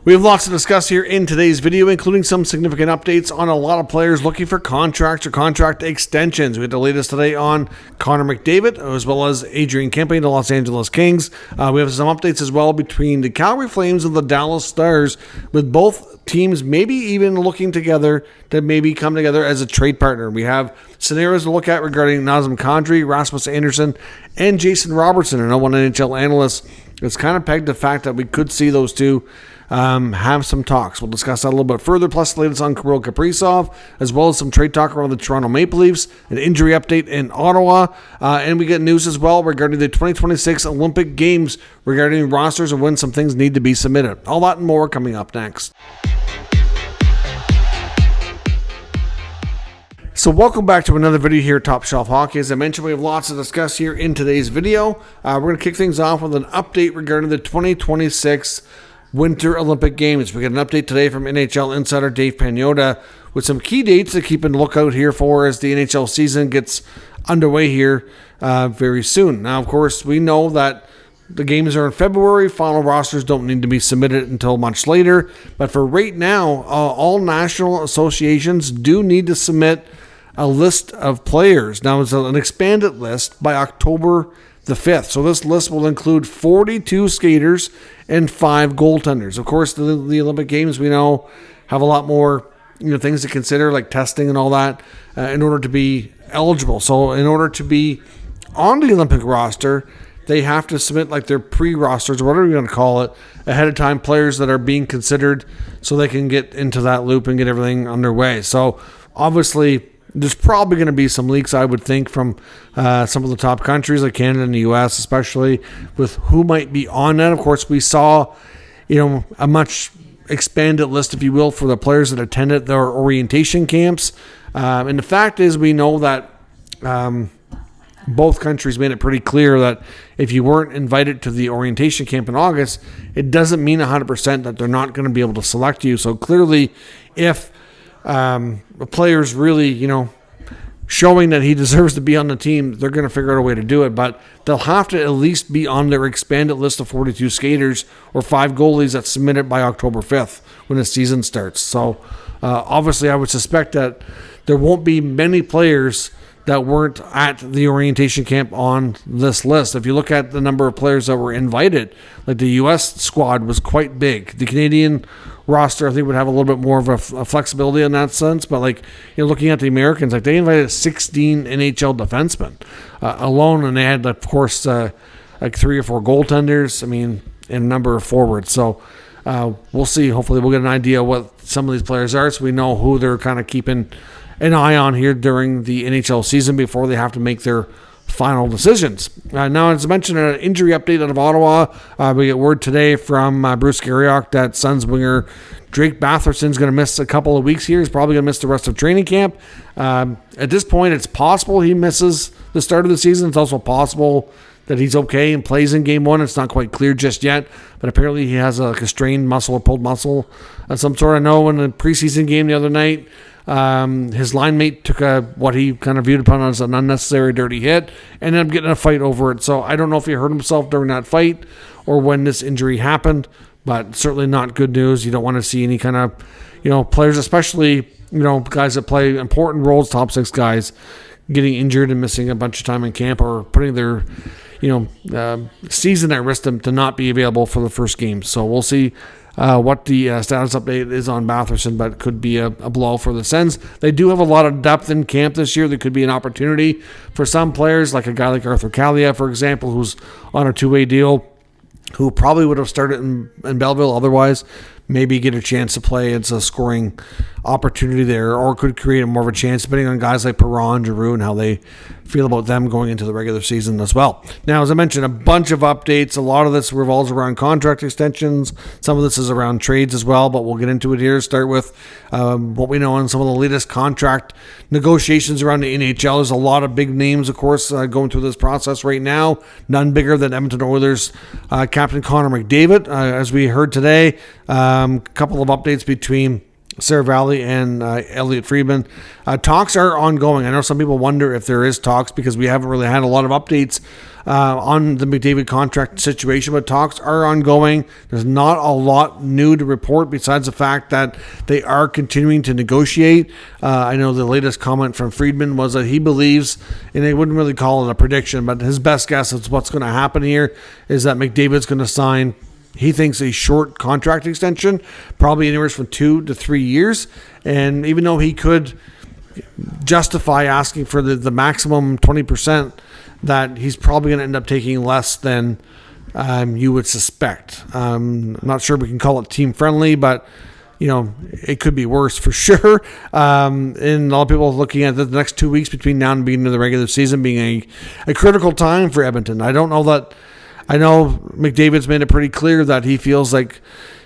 We have lots to discuss here in today's video, including some significant updates on a lot of players looking for contracts or contract extensions. We had the latest today on Connor McDavid, as well as Adrian Kempe, the Los Angeles Kings. We have some updates as well between the Calgary Flames and the Dallas Stars, with both teams maybe even looking together to maybe come together as a trade partner. We have scenarios to look at regarding Nazem Kadri, Rasmus Andersson, and Jason Robertson. And one NHL analyst has kind of pegged the fact that we could see those two have some talks. We'll discuss that a little bit further, plus the latest on Muriel Kaprizov, as well as some trade talk around the Toronto Maple Leafs, an injury update in Ottawa, and we get news as well regarding the 2026 Olympic Games, regarding rosters and when some things need to be submitted. All that and more coming up next. So welcome back to another video here at Top Shelf Hockey. As I mentioned, we have lots to discuss here in today's video. We're going to kick things off with an update regarding the 2026 Winter Olympic Games. We got an update today from NHL insider Dave Pagnotta with some key dates to keep a lookout here for as the NHL season gets underway here very soon. Now, of course, we know that the games are in February. Final rosters don't need to be submitted until much later. But for right now, all national associations do need to submit a list of players. Now, it's an expanded list by October the 5th. So this list will include 42 skaters and 5 goaltenders. Of course, the Olympic Games, we know, have a lot more things to consider, like testing and all that, in order to be eligible. So in order to be on the Olympic roster, they have to submit like their pre-rosters, or whatever you want to call it, ahead of time, players that are being considered so they can get into that loop and get everything underway. So obviously, there's probably going to be some leaks, I would think, from some of the top countries like Canada and the U.S., especially with who might be on that. Of course, we saw, a much expanded list, if you will, for the players that attended their orientation camps. And the fact is, we know that both countries made it pretty clear that if you weren't invited to the orientation camp in August, it doesn't mean 100% that they're not going to be able to select you. So clearly, if a player's really, showing that he deserves to be on the team, they're going to figure out a way to do it. But they'll have to at least be on their expanded list of 42 skaters or 5 goalies that's submitted by October 5th when the season starts. So obviously, I would suspect that there won't be many players that weren't at the orientation camp on this list. If you look at the number of players that were invited, like the U.S. squad was quite big. The Canadian roster, I think, would have a little bit more of a flexibility in that sense. But looking at the Americans, they invited 16 NHL defensemen alone, and they had, of course, 3 or 4 goaltenders. And a number of forwards. So we'll see. Hopefully, we'll get an idea what some of these players are, so we know who they're kind of keeping an eye on here during the NHL season before they have to make their final decisions. Now, as I mentioned, an injury update out of Ottawa. We get word today from Bruce Garriock that Suns winger Drake Batherson is going to miss a couple of weeks here. He's probably going to miss the rest of training camp. At this point, it's possible he misses the start of the season. It's also possible that he's okay and plays in game 1. It's not quite clear just yet, but apparently he has a strained muscle or pulled muscle of some sort. I know in the preseason game the other night, his line mate took what he kind of viewed upon as an unnecessary dirty hit and ended up getting a fight over it. So I don't know if he hurt himself during that fight or when this injury happened, but certainly not good news. You don't want to see any kind of, players, especially, guys that play important roles, top 6 guys, getting injured and missing a bunch of time in camp or putting their, season at risk to not be available for the first game. So we'll see what the status update is on Batherson, but it could be a blow for the Sens. They do have a lot of depth in camp this year. There could be an opportunity for some players, like a guy like Arthur Kaliyev, for example, who's on a 2-way deal, who probably would have started in Belleville otherwise, maybe get a chance to play. It's a scoring opportunity there, or could create more of a chance, depending on guys like Perron, Giroux, and how they feel about them going into the regular season as well. Now, as I mentioned, a bunch of updates. A lot of this revolves around contract extensions. Some of this is around trades as well, but we'll get into it here. Start with what we know on some of the latest contract negotiations around the NHL. There's a lot of big names, of course, going through this process right now. None bigger than Edmonton Oilers captain Connor McDavid. As we heard today, a couple of updates between Saravalli and Elliotte Friedman. Talks are ongoing. I know some people wonder if there is talks because we haven't really had a lot of updates on the McDavid contract situation, but talks are ongoing. There's not a lot new to report besides the fact that they are continuing to negotiate. I know the latest comment from Friedman was that he believes, and they wouldn't really call it a prediction, but his best guess is what's going to happen here is that McDavid's going to sign, he thinks, a short contract extension, probably anywhere from 2 to 3 years. And even though he could justify asking for the maximum 20%, that he's probably going to end up taking less than you would suspect. I'm not sure we can call it team friendly, but it could be worse for sure. And a lot of people are looking at the next 2 weeks between now and the beginning of the regular season being a critical time for Edmonton. I know McDavid's made it pretty clear that he feels like,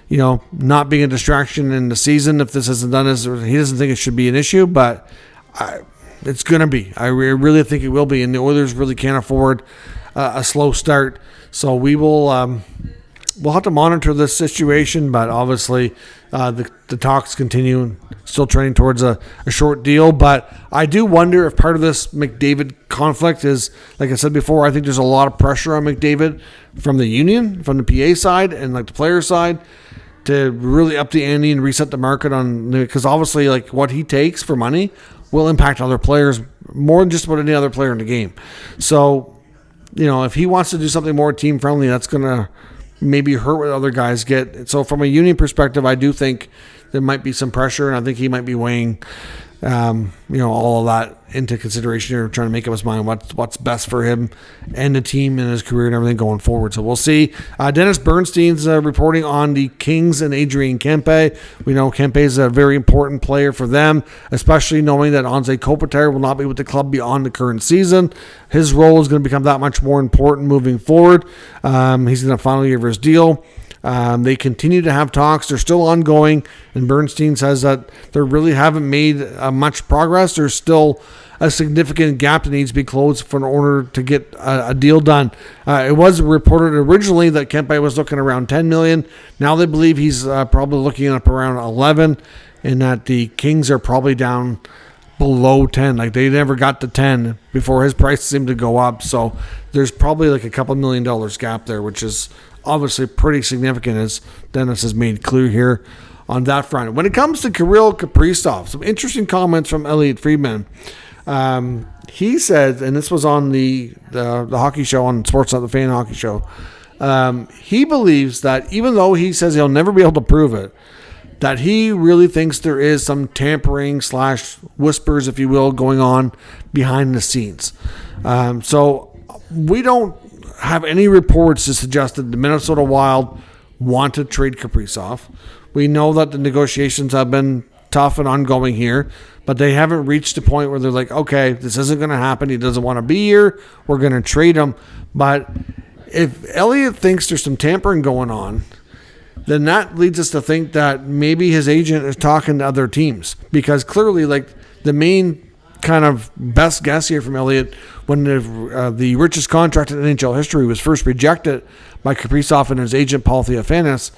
not being a distraction in the season, if this isn't done, he doesn't think it should be an issue, but it's going to be. I really think it will be, and the Oilers really can't afford a slow start. So we'll have to monitor this situation, but obviously the talks continue, still trending towards a short deal. But I do wonder if part of this McDavid conflict is, like I said before, I think there's a lot of pressure on McDavid from the union, from the PA side, and the player side to really up the ante and reset the market because obviously what he takes for money will impact other players more than just about any other player in the game. So, if he wants to do something more team friendly, that's going to maybe hurt what other guys get. So from a union perspective, I do think there might be some pressure, and I think he might be weighing, all of that into consideration here, trying to make up his mind what's best for him and the team and his career and everything going forward. So we'll see. Dennis Bernstein's reporting on the Kings and Adrian Kempe. We know Kempe is a very important player for them, especially knowing that Anze Kopitar will not be with the club beyond the current season. His role is going to become that much more important moving forward. He's in the final year of his deal. They continue to have talks. They're still ongoing, and Bernstein says that they really haven't made much progress. There's still a significant gap that needs to be closed in order to get a deal done. It was reported originally that Kempe was looking around $10 million. Now they believe he's probably looking up around 11, and that the Kings are probably down below 10. They never got to 10 before his price seemed to go up. So there's probably a couple $1 million gap there, which is obviously pretty significant, as Dennis has made clear here on that front. When it comes to Kirill Kaprizov, some interesting comments from Elliotte Friedman. He said, and this was on the hockey show on Sportsnet, the Fan Hockey Show, he believes that even though he says he'll never be able to prove it, that he really thinks there is some tampering / whispers, if you will, going on behind the scenes. So we don't have any reports to suggest that the Minnesota Wild want to trade Kaprizov. We know that the negotiations have been tough and ongoing here, but they haven't reached a point where they're like, okay, this isn't going to happen. He doesn't want to be here. We're going to trade him. But if Elliotte thinks there's some tampering going on, then that leads us to think that maybe his agent is talking to other teams, because clearly, the main kind of best guess here from Elliotte, when the richest contract in NHL history was first rejected by Kaprizov and his agent Paul Theophanis,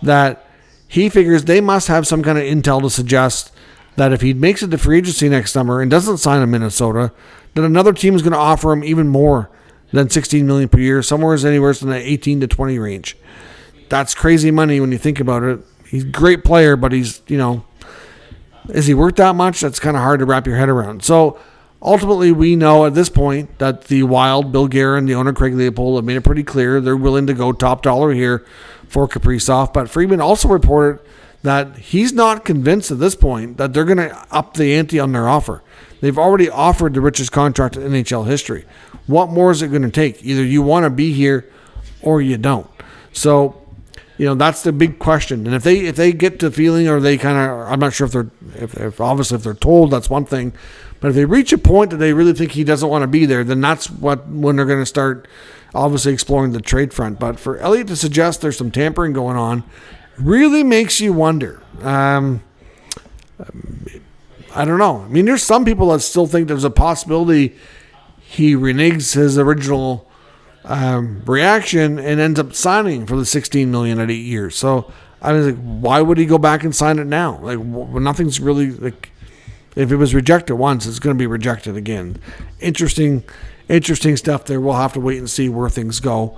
that he figures they must have some kind of intel to suggest that if he makes it to free agency next summer and doesn't sign in Minnesota, that another team is going to offer him even more than $16 million per year, somewhere anywhere in the 18 to 20 range. That's crazy money when you think about it. He's a great player, but he's, is he worth that much? That's kind of hard to wrap your head around. So ultimately, we know at this point that the Wild, Bill Guerin, the owner Craig Leopold, have made it pretty clear they're willing to go top dollar here for Kaprizov. But Friedman also reported that he's not convinced at this point that they're going to up the ante on their offer. They've already offered the richest contract in NHL history. What more is it going to take? Either you want to be here or you don't. So, that's the big question. And if they get to feeling, or they kind of, I'm not sure if they're told, that's one thing. But if they reach a point that they really think he doesn't want to be there, then that's when they're going to start obviously exploring the trade front. But for Elliotte to suggest there's some tampering going on really makes you wonder. I don't know. I mean, there's some people that still think there's a possibility he reneges his original reaction and ends up signing for the $16 million at 8 years. So I was like, why would he go back and sign it now? Like, nothing's really, like, if it was rejected once, it's going to be rejected again. Interesting stuff there. We'll have to wait and see where things go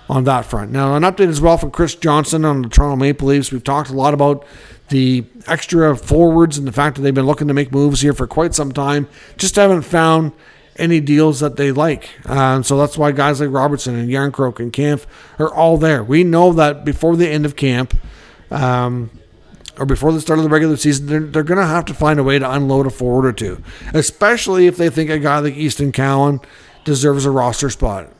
on that front. Now, an update as well from Chris Johnson on the Toronto Maple Leafs. We've talked a lot about the extra forwards and the fact that they've been looking to make moves here for quite some time. Just haven't found any deals that they like. So that's why guys like Robertson and Yarncroke and Kampf are all there. We know that before the end of camp, or before the start of the regular season, they're going to have to find a way to unload a forward or two, especially if they think a guy like Easton Cowan deserves a roster spot.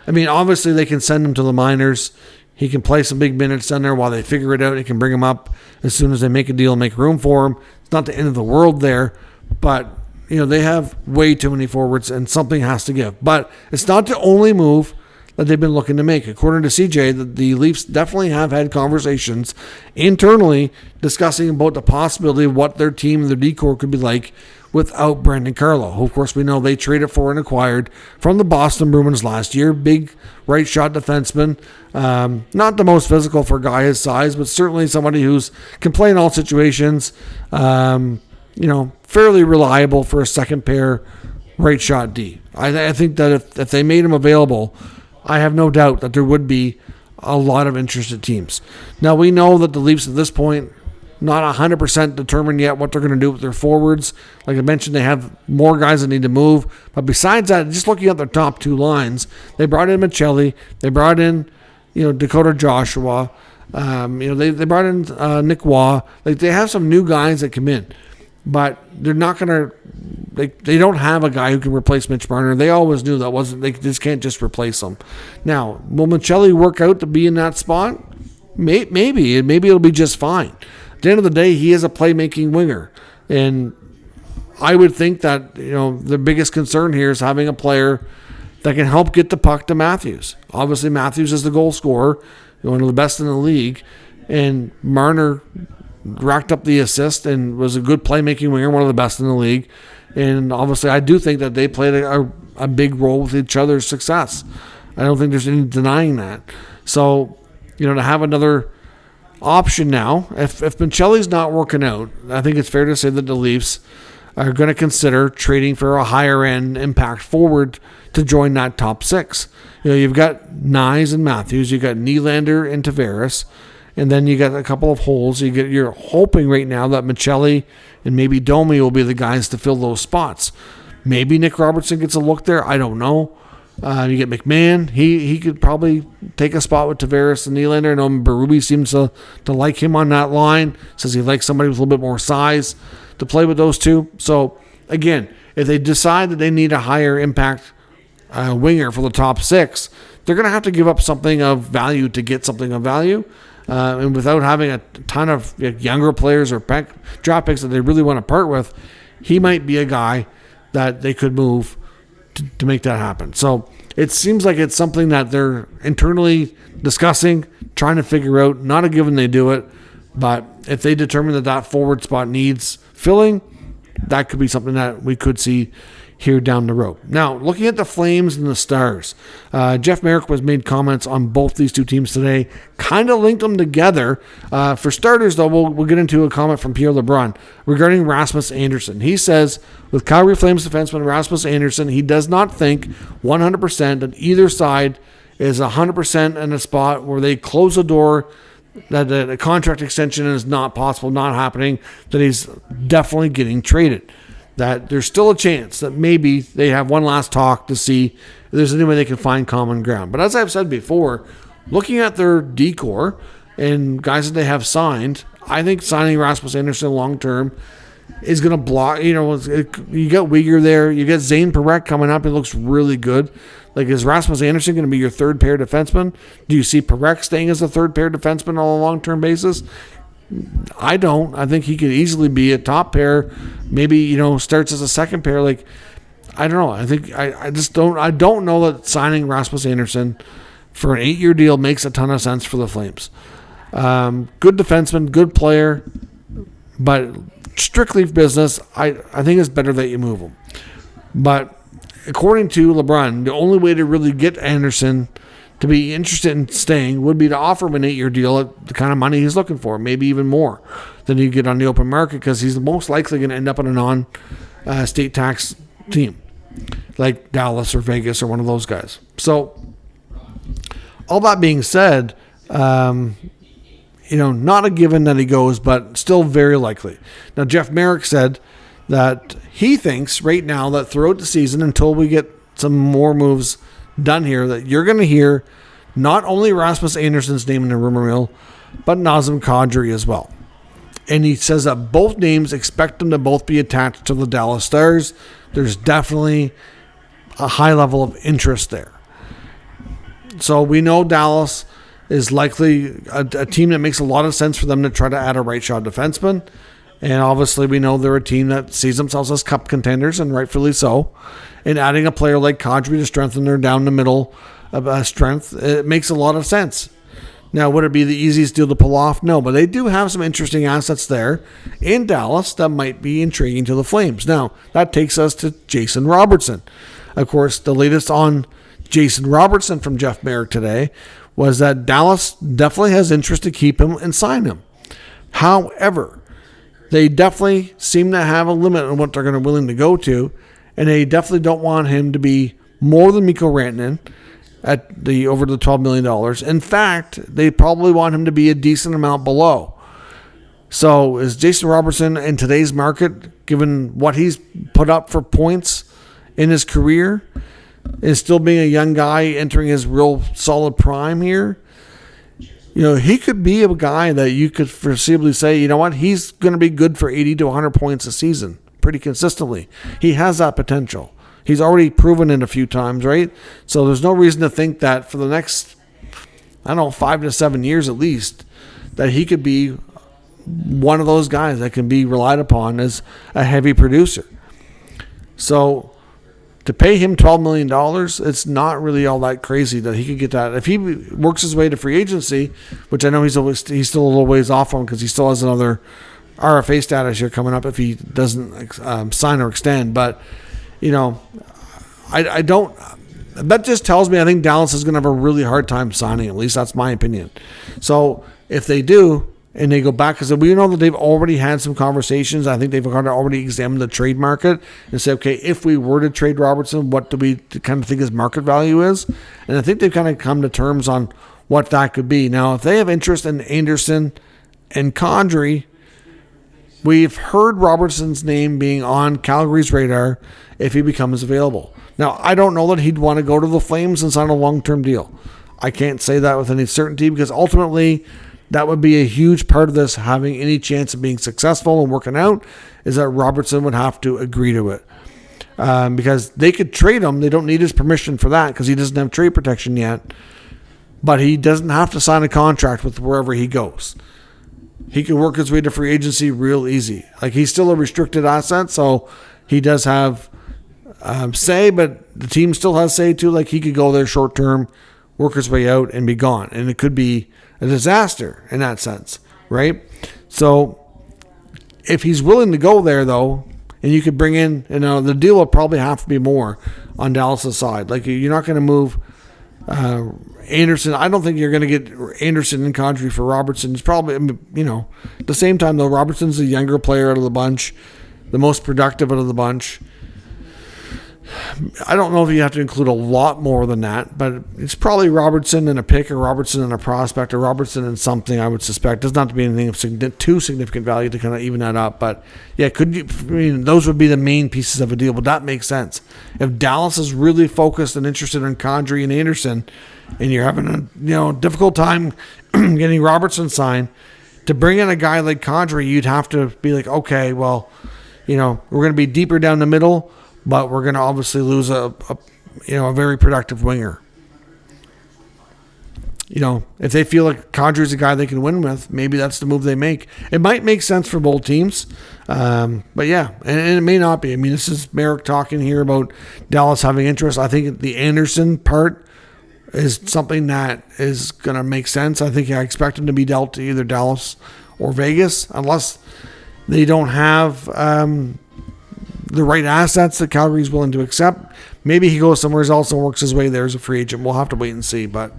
I mean, obviously they can send him to the minors. He can play some big minutes down there while they figure it out. He can bring him up as soon as they make a deal and make room for him. It's not the end of the world there, but they have way too many forwards and something has to give. But it's not the only move that they've been looking to make. According to CJ, the Leafs definitely have had conversations internally discussing about the possibility of what their team and their decor could be like without Brandon Carlo, who of course we know they traded for and acquired from the Boston Bruins last year. Big right shot defenseman. Not the most physical for a guy his size, but certainly somebody who's can play in all situations. Fairly reliable for a second pair right shot D. I think that if they made him available, I have no doubt that there would be a lot of interested teams. Now, we know that the Leafs at this point, not 100% determined yet what they're going to do with their forwards. Like I mentioned, they have more guys that need to move. But besides that, just looking at their top two lines, they brought in Michelli, they brought in, Dakota Joshua, they brought in Nick Waugh. Like they have some new guys that come in, but they're not going to. They don't have a guy who can replace Mitch Marner. They always knew that wasn't. They just can't just replace him. Now, will Michelli work out to be in that spot? Maybe it'll be just fine. At the end of the day, he is a playmaking winger, and I would think that the biggest concern here is having a player that can help get the puck to Matthews. Obviously, Matthews is the goal scorer, one of the best in the league, and Marner racked up the assist and was a good playmaking winger, one of the best in the league. And obviously, I do think that they played a big role with each other's success. I don't think there's any denying that. So, to have another option now, if Michelli's not working out, I think it's fair to say that the Leafs are going to consider trading for a higher end impact forward to join that top six. You've got Nyes and Matthews, you've got Nylander and Tavares, and then you got a couple of holes. You're hoping right now that Michelli and maybe Domi will be the guys to fill those spots. Maybe Nick Robertson gets a look there. I don't know. You get McMahon. He could probably take a spot with Tavares and Nylander. I know Berube seems to like him on that line. Says he likes somebody with a little bit more size to play with those two. So, again, if they decide that they need a higher impact winger for the top six, they're going to have to give up something of value to get something of value. And without having a ton of younger players or draft picks that they really want to part with, he might be a guy that they could move to make that happen. So it seems like it's something that they're internally discussing, trying to figure out. Not a given they do it, but if they determine that forward spot needs filling, that could be something that we could see here down the road. Now, looking at the Flames and the Stars, Jeff Merrick was made comments on both these two teams today, kind of linked them together. For starters, though, we'll get into a comment from Pierre LeBrun regarding Rasmus Andersson. He says, with Calgary Flames defenseman Rasmus Andersson, he does not think 100% that either side is 100% in a spot where they close the door, that a contract extension is not possible, not happening, that he's definitely getting traded. That there's still a chance that maybe they have one last talk to see if there's any way they can find common ground. But as I've said before, looking at their decor and guys that they have signed, I think signing Rasmus Andersson long-term is going to block, you got Uyghur there, you got Zane Parekh coming up, it looks really good. Like, is Rasmus Andersson going to be your third pair defenseman? Do you see Parekh staying as a third pair defenseman on a long-term basis? I don't. I think he could easily be a top pair. Maybe, starts as a second pair. Like, I don't know. I think I just don't. I don't know that signing Rasmus Andersson for an 8-year deal makes a ton of sense for the Flames. Good defenseman, good player, but strictly business. I think it's better that you move him. But according to LeBron, the only way to really get Andersson to be interested in staying would be to offer him an 8-year deal at the kind of money he's looking for, maybe even more than you get on the open market, because he's most likely going to end up on a non-state tax team like Dallas or Vegas or one of those guys. So all that being said, not a given that he goes, but still very likely. Now, Jeff Merrick said that he thinks right now that throughout the season, until we get some more moves done here, that you're going to hear not only Rasmus Andersson's name in the rumor mill, but Nazem Kadri as well. And he says that both names expect them to both be attached to the Dallas Stars. There's definitely a high level of interest there. So we know Dallas is likely a team that makes a lot of sense for them to try to add a right shot defenseman. And obviously we know they're a team that sees themselves as cup contenders, and rightfully so. And adding a player like Kadri to strengthen their down the middle strength, it makes a lot of sense. Now, would it be the easiest deal to pull off? No, but they do have some interesting assets there in Dallas that might be intriguing to the Flames. Now, that takes us to Jason Robertson. Of course, the latest on Jason Robertson from Jeff Merrick today was that Dallas definitely has interest to keep him and sign him. However, they definitely seem to have a limit on what they're going to be willing to go to, and they definitely don't want him to be more than Mikko Rantanen at over the $12 million. In fact, they probably want him to be a decent amount below. So is Jason Robertson in today's market, given what he's put up for points in his career, is still being a young guy entering his real solid prime here? He could be a guy that you could foreseeably say, you know what, he's going to be good for 80 to 100 points a season pretty consistently. He has that potential. He's already proven it a few times, right? So there's no reason to think that for the next, 5 to 7 years at least, that he could be one of those guys that can be relied upon as a heavy producer. So to pay him $12 million, it's not really all that crazy that he could get that. If he works his way to free agency, which I know he's still a little ways off on because he still has another RFA status here coming up if he doesn't sign or extend. But, I don't. That just tells me I think Dallas is going to have a really hard time signing. At least that's my opinion. So if they do, and they go back, because we know that they've already had some conversations. I think they've already examined the trade market and say, okay, if we were to trade Robertson, what do we kind of think his market value is? And I think they've kind of come to terms on what that could be. Now, if they have interest in Anderson and Kadri, we've heard Robertson's name being on Calgary's radar if he becomes available. Now, I don't know that he'd want to go to the Flames and sign a long-term deal. I can't say that with any certainty, because ultimately that would be a huge part of this having any chance of being successful and working out, is that Robertson would have to agree to it. Because they could trade him. They don't need his permission for that because he doesn't have trade protection yet. But he doesn't have to sign a contract with wherever he goes. He can work his way to free agency real easy. Like, he's still a restricted asset, so he does have say, but the team still has say too. Like, he could go there short term, work his way out, and be gone. And it could be a disaster in that sense, right? So if he's willing to go there, though, and you could bring in, the deal will probably have to be more on Dallas' side. Like, you're not going to move Anderson. I don't think you're going to get Anderson and Kadri for Robertson. It's probably, at the same time, though, Robertson's the younger player out of the bunch, the most productive out of the bunch. I don't know if you have to include a lot more than that, but it's probably Robertson and a pick, or Robertson and a prospect, or Robertson and something, I would suspect. It doesn't have to be anything of too significant value to kind of even that up. But yeah, those would be the main pieces of a deal, but that makes sense. If Dallas is really focused and interested in Kadri and Anderson, and you're having a difficult time getting Robertson signed, to bring in a guy like Kadri, you'd have to be like, okay, well, we're going to be deeper down the middle, but we're going to obviously lose a very productive winger. If they feel like Kadri's a guy they can win with, maybe that's the move they make. It might make sense for both teams, but yeah, and it may not be. I mean, this is Merrick talking here about Dallas having interest. I think the Anderson part is something that is going to make sense. I expect him to be dealt to either Dallas or Vegas, unless they don't have the right assets that Calgary's willing to accept. maybe he goes somewhere else and works his way there as a free agent. We'll have to wait and see. But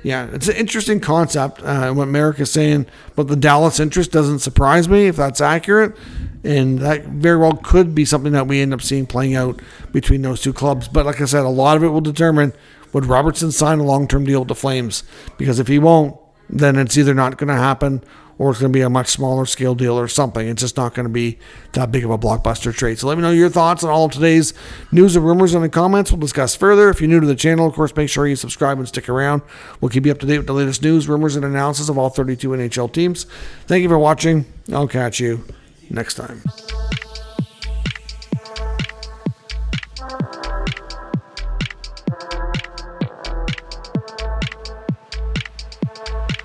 yeah, it's an interesting concept. What Merrick is saying, but the Dallas interest doesn't surprise me if that's accurate. And that very well could be something that we end up seeing playing out between those two clubs. But like I said, a lot of it will determine, would Robertson sign a long-term deal with the Flames? Because if he won't, then it's either not going to happen or it's going to be a much smaller scale deal or something. It's just not going to be that big of a blockbuster trade. So let me know your thoughts on all of today's news and rumors in the comments. We'll discuss further. If you're new to the channel, of course, make sure you subscribe and stick around. We'll keep you up to date with the latest news, rumors, and analysis of all 32 NHL teams. Thank you for watching. I'll catch you next time.